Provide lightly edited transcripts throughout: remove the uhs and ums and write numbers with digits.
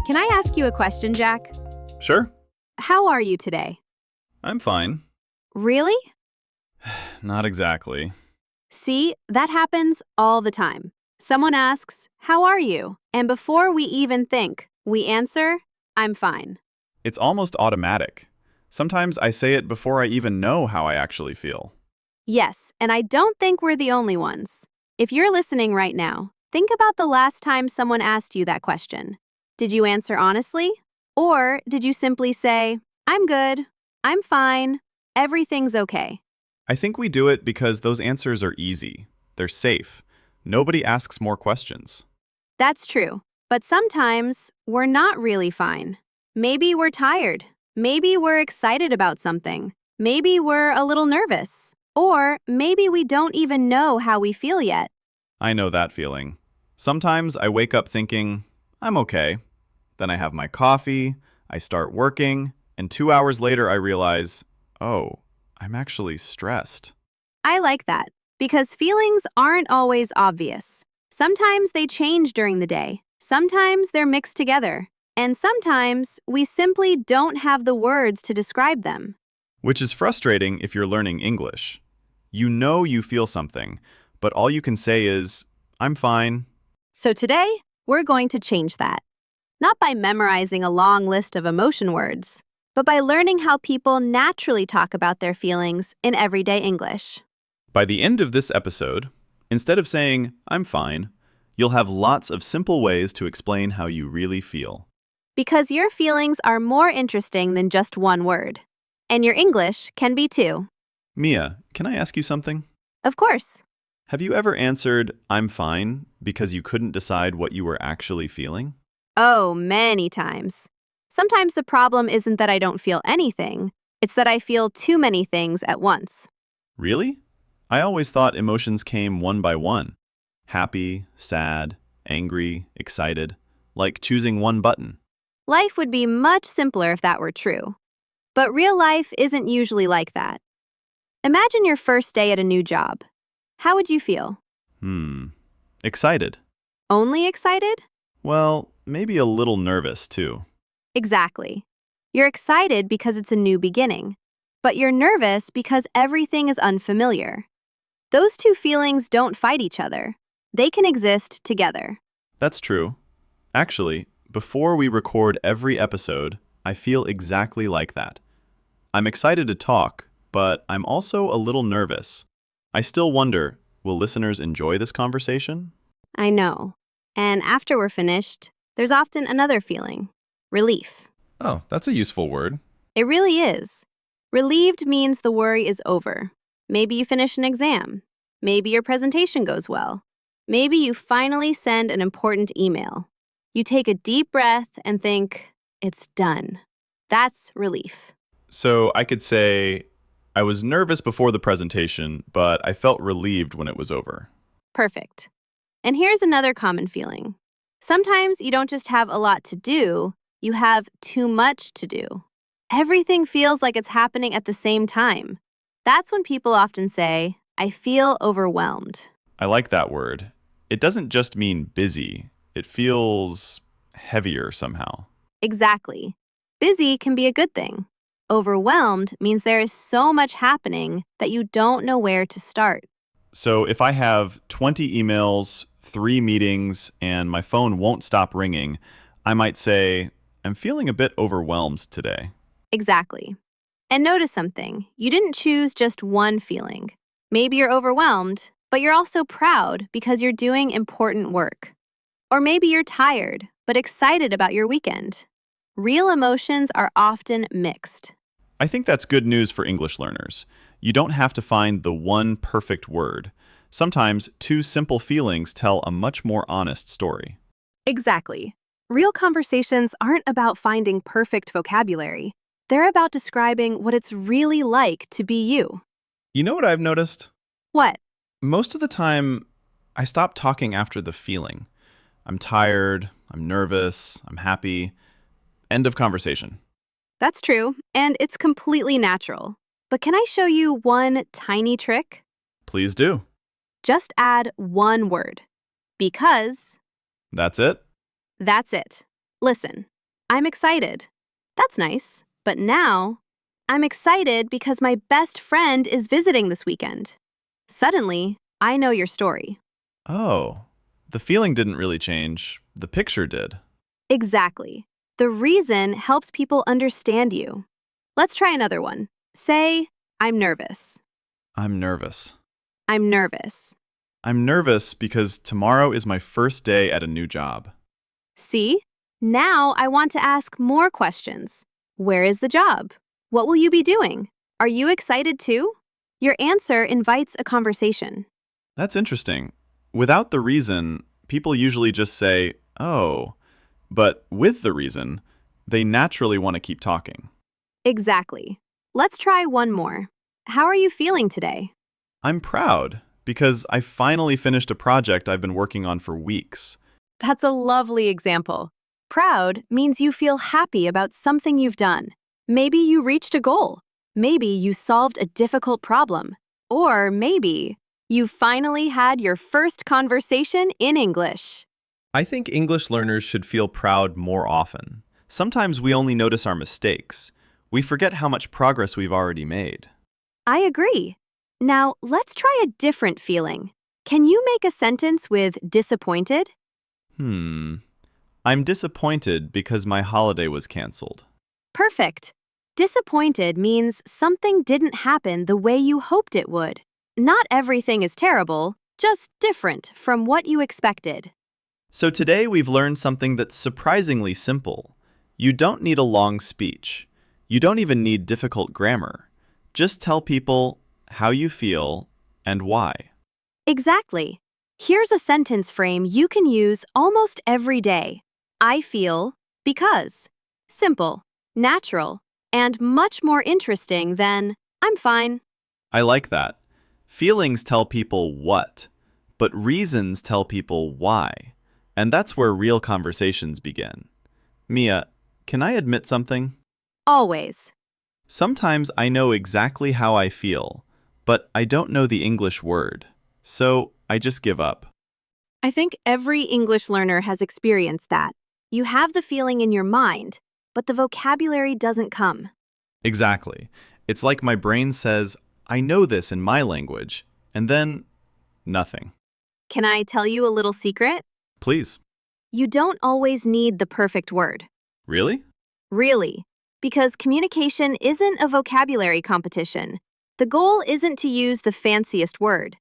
Can I ask you a question, Jack? Sure, How are you today? I'm fine. Really? Not exactly. See, that happens all the time. Someone asks, "How are you?" And before we even think, we answer, "I'm fine." It's almost automatic. Sometimes I say it before I even know how I actually feel. Yes, and I don't think we're the only ones. If you're listening right now, think about the last time someone asked you that question. Did you answer honestly? Or did you simply say, "I'm good, I'm fine, everything's okay"? I think we do it because those answers are easy. They're safe. Nobody asks more questions. That's true. But sometimes we're not really fine. Maybe we're tired. Maybe we're excited about something. Maybe we're a little nervous. Or maybe we don't even know how we feel yet. I know that feeling. Sometimes I wake up thinking, I'm okay. Then I have my coffee, I start working, and 2 hours later I realize, oh, I'm actually stressed. I like that because feelings aren't always obvious. Sometimes they change during the day. Sometimes they're mixed together. And sometimes we simply don't have the words to describe them. Which is frustrating if you're learning English. You know you feel something, but all you can say is, I'm fine. So today, we're going to change that. Not by memorizing a long list of emotion words, but by learning how people naturally talk about their feelings in everyday English. By the end of this episode, instead of saying, I'm fine, you'll have lots of simple ways to explain how you really feel. Because your feelings are more interesting than just one word. And your English can be too. Mia, can I ask you something? Of course. Have you ever answered, I'm fine, because you couldn't decide what you were actually feeling? Oh, many times. Sometimes the problem isn't that I don't feel anything, it's that I feel too many things at once. Really? I always thought emotions came one by one. Happy, sad, angry, excited, like choosing one button. Life would be much simpler if that were true. But real life isn't usually like that. Imagine your first day at a new job. How would you feel? Excited. Only excited? Well, maybe a little nervous too. Exactly. You're excited because it's a new beginning, but you're nervous because everything is unfamiliar. Those two feelings don't fight each other. They can exist together. That's true. Actually, before we record every episode, I feel exactly like that. I'm excited to talk, but I'm also a little nervous. I still wonder, will listeners enjoy this conversation? I know. And after we're finished, there's often another feeling. Relief. Oh, that's a useful word. It really is. Relieved means the worry is over. Maybe you finish an exam. Maybe your presentation goes well. Maybe you finally send an important email. You take a deep breath and think, it's done. That's relief. So I could say, I was nervous before the presentation, but I felt relieved when it was over. Perfect. And here's another common feeling. Sometimes you don't just have a lot to do, you have too much to do. Everything feels like it's happening at the same time. That's when people often say, I feel overwhelmed. I like that word. It doesn't just mean busy. It feels heavier somehow. Exactly. Busy can be a good thing. Overwhelmed means there is so much happening that you don't know where to start. So if I have 20 emails, 3 meetings, and my phone won't stop ringing, I might say, I'm feeling a bit overwhelmed today. Exactly. And notice something. You didn't choose just one feeling. Maybe you're overwhelmed, but you're also proud because you're doing important work. Or maybe you're tired, but excited about your weekend. Real emotions are often mixed. I think that's good news for English learners. You don't have to find the one perfect word. Sometimes 2 simple feelings tell a much more honest story. Exactly. Real conversations aren't about finding perfect vocabulary. They're about describing what it's really like to be you. You know what I've noticed? What? Most of the time, I stop talking after the feeling. I'm tired, I'm nervous, I'm happy. End of conversation. That's true, and it's completely natural. But can I show you one tiny trick? Please do. Just add one word. Because That's it? that's it. Listen. I'm excited. That's nice. But now, I'm excited because my best friend is visiting this weekend. Suddenly, I know your story. Oh, the feeling didn't really change. The picture did. Exactly. The reason helps people understand you. Let's try another one. Say, I'm nervous. I'm nervous. I'm nervous. I'm nervous because tomorrow is my first day at a new job. See? Now I want to ask more questions. Where is the job? What will you be doing? Are you excited too? Your answer invites a conversation. That's interesting. Without the reason, people usually just say, oh, but with the reason, they naturally want to keep talking. Exactly. Let's try one more. How are you feeling today? I'm proud because I finally finished a project I've been working on for weeks. That's a lovely example. Proud means you feel happy about something you've done. Maybe you reached a goal. Maybe you solved a difficult problem. Or maybe you finally had your first conversation in English. I think English learners should feel proud more often. Sometimes we only notice our mistakes. We forget how much progress we've already made. I agree. Now, let's try a different feeling. Can you make a sentence with disappointed? I'm disappointed because my holiday was canceled. Perfect. Disappointed means something didn't happen the way you hoped it would. Not everything is terrible, just different from what you expected. So today we've learned something that's surprisingly simple. You don't need a long speech. You don't even need difficult grammar. Just tell people how you feel and why. Exactly. Here's a sentence frame you can use almost every day. I feel because. Simple, natural, and much more interesting than I'm fine. I like that. Feelings tell people what, but reasons tell people why. And that's where real conversations begin. Mia, can I admit something? Always. Sometimes I know exactly how I feel, but I don't know the English word. So I just give up. I think every English learner has experienced that. You have the feeling in your mind, but the vocabulary doesn't come. Exactly. It's like my brain says, I know this in my language, and then nothing. Can I tell you a little secret? Please. You don't always need the perfect word. Really? Really. Because communication isn't a vocabulary competition. The goal isn't to use the fanciest word.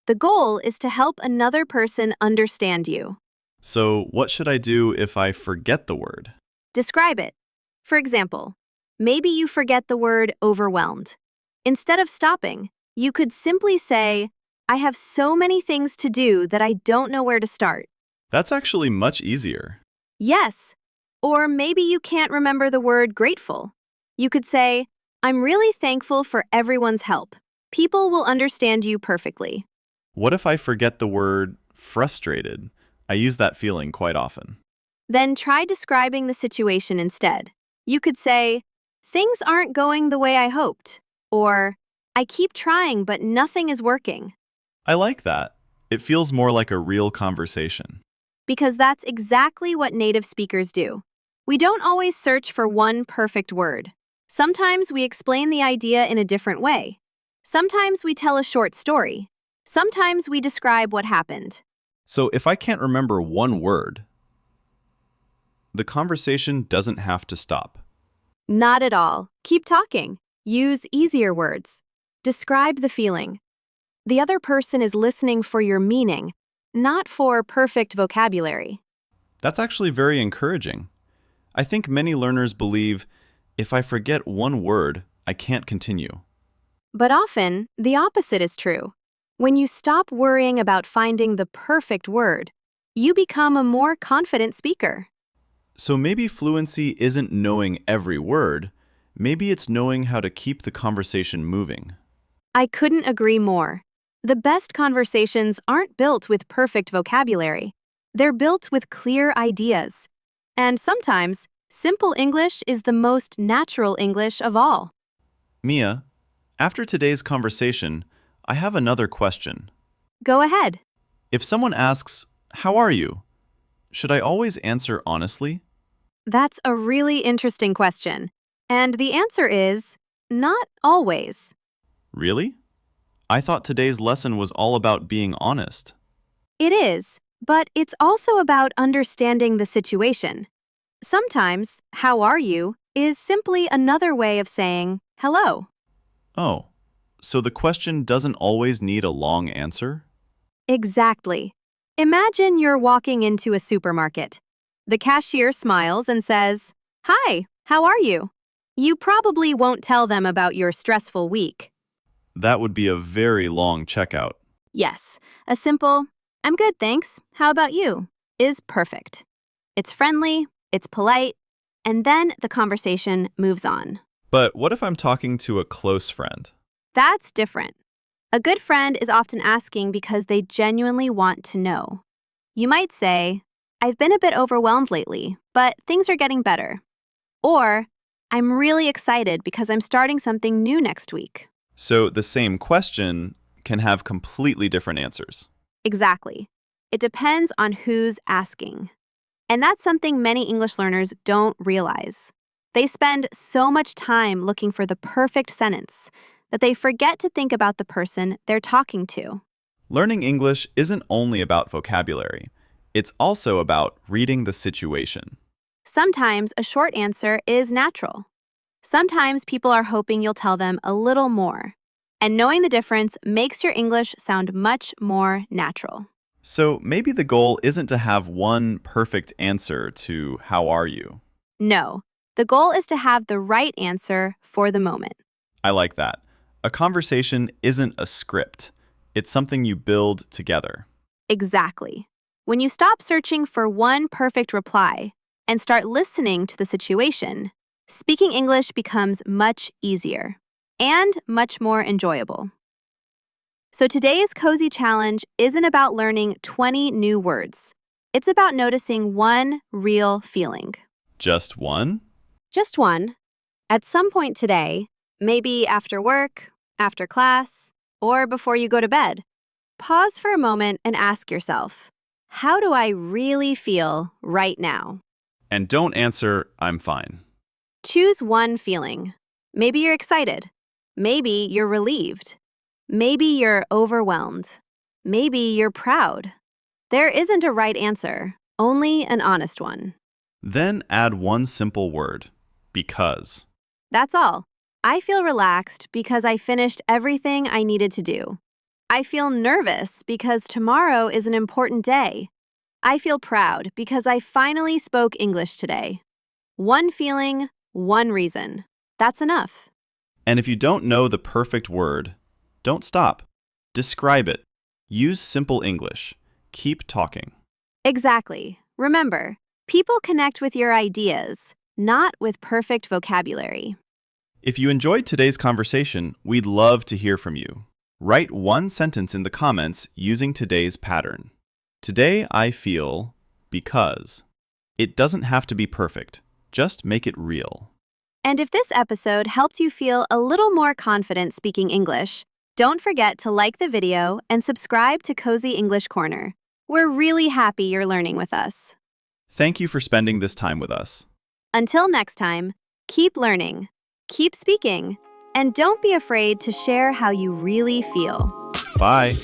The goal is to help another person understand you. So what should I do if I forget the word? Describe it. For example, maybe you forget the word overwhelmed. Instead of stopping, you could simply say, I have so many things to do that I don't know where to start. That's actually much easier. Yes. Or maybe you can't remember the word grateful. You could say, I'm really thankful for everyone's help. People will understand you perfectly. What if I forget the word frustrated? I use that feeling quite often. Then try describing the situation instead. You could say, things aren't going the way I hoped. Or, I keep trying but nothing is working. I like that. It feels more like a real conversation. Because that's exactly what native speakers do. We don't always search for one perfect word. Sometimes we explain the idea in a different way. Sometimes we tell a short story. Sometimes we describe what happened. So if I can't remember one word, the conversation doesn't have to stop. Not at all. Keep talking. Use easier words. Describe the feeling. The other person is listening for your meaning, not for perfect vocabulary. That's actually very encouraging. I think many learners believe if I forget one word, I can't continue. But often, the opposite is true. When you stop worrying about finding the perfect word, you become a more confident speaker. So maybe fluency isn't knowing every word, maybe it's knowing how to keep the conversation moving. I couldn't agree more. The best conversations aren't built with perfect vocabulary. They're built with clear ideas. And sometimes, simple English is the most natural English of all. Mia, after today's conversation, I have another question. Go ahead. If someone asks, "How are you?" should I always answer honestly? That's a really interesting question. And the answer is not always. Really? I thought today's lesson was all about being honest. It is, but it's also about understanding the situation. Sometimes, how are you, is simply another way of saying hello. Oh, so the question doesn't always need a long answer? Exactly. Imagine you're walking into a supermarket. The cashier smiles and says, "Hi, how are you?" You probably won't tell them about your stressful week. That would be a very long checkout. Yes, a simple, "I'm good, thanks. How about you?" is perfect. It's friendly, it's polite, and then the conversation moves on. But what if I'm talking to a close friend? That's different. A good friend is often asking because they genuinely want to know. You might say, "I've been a bit overwhelmed lately, but things are getting better." Or, "I'm really excited because I'm starting something new next week." So the same question can have completely different answers. Exactly. It depends on who's asking. And that's something many English learners don't realize. They spend so much time looking for the perfect sentence that they forget to think about the person they're talking to. Learning English isn't only about vocabulary. It's also about reading the situation. Sometimes a short answer is natural. Sometimes people are hoping you'll tell them a little more. And knowing the difference makes your English sound much more natural. So maybe the goal isn't to have one perfect answer to "how are you?" No, the goal is to have the right answer for the moment. I like that. A conversation isn't a script. It's something you build together. Exactly. When you stop searching for one perfect reply and start listening to the situation, speaking English becomes much easier and much more enjoyable. So today's cozy challenge isn't about learning 20 new words. It's about noticing one real feeling. Just one? Just one. At some point today, maybe after work, after class, or before you go to bed, pause for a moment and ask yourself, how do I really feel right now? And don't answer, "I'm fine." Choose one feeling. Maybe you're excited. Maybe you're relieved. Maybe you're overwhelmed. Maybe you're proud. There isn't a right answer, only an honest one. Then add one simple word: because. That's all. I feel relaxed because I finished everything I needed to do. I feel nervous because tomorrow is an important day. I feel proud because I finally spoke English today. One feeling, one reason. That's enough. And if you don't know the perfect word, don't stop. Describe it. Use simple English. Keep talking. Exactly. Remember, people connect with your ideas, not with perfect vocabulary. If you enjoyed today's conversation, we'd love to hear from you. Write one sentence in the comments using today's pattern. Today I feel because. It doesn't have to be perfect. Just make it real. And if this episode helped you feel a little more confident speaking English, don't forget to like the video and subscribe to Cozy English Corner. We're really happy you're learning with us. Thank you for spending this time with us. Until next time, keep learning, keep speaking, and don't be afraid to share how you really feel. Bye.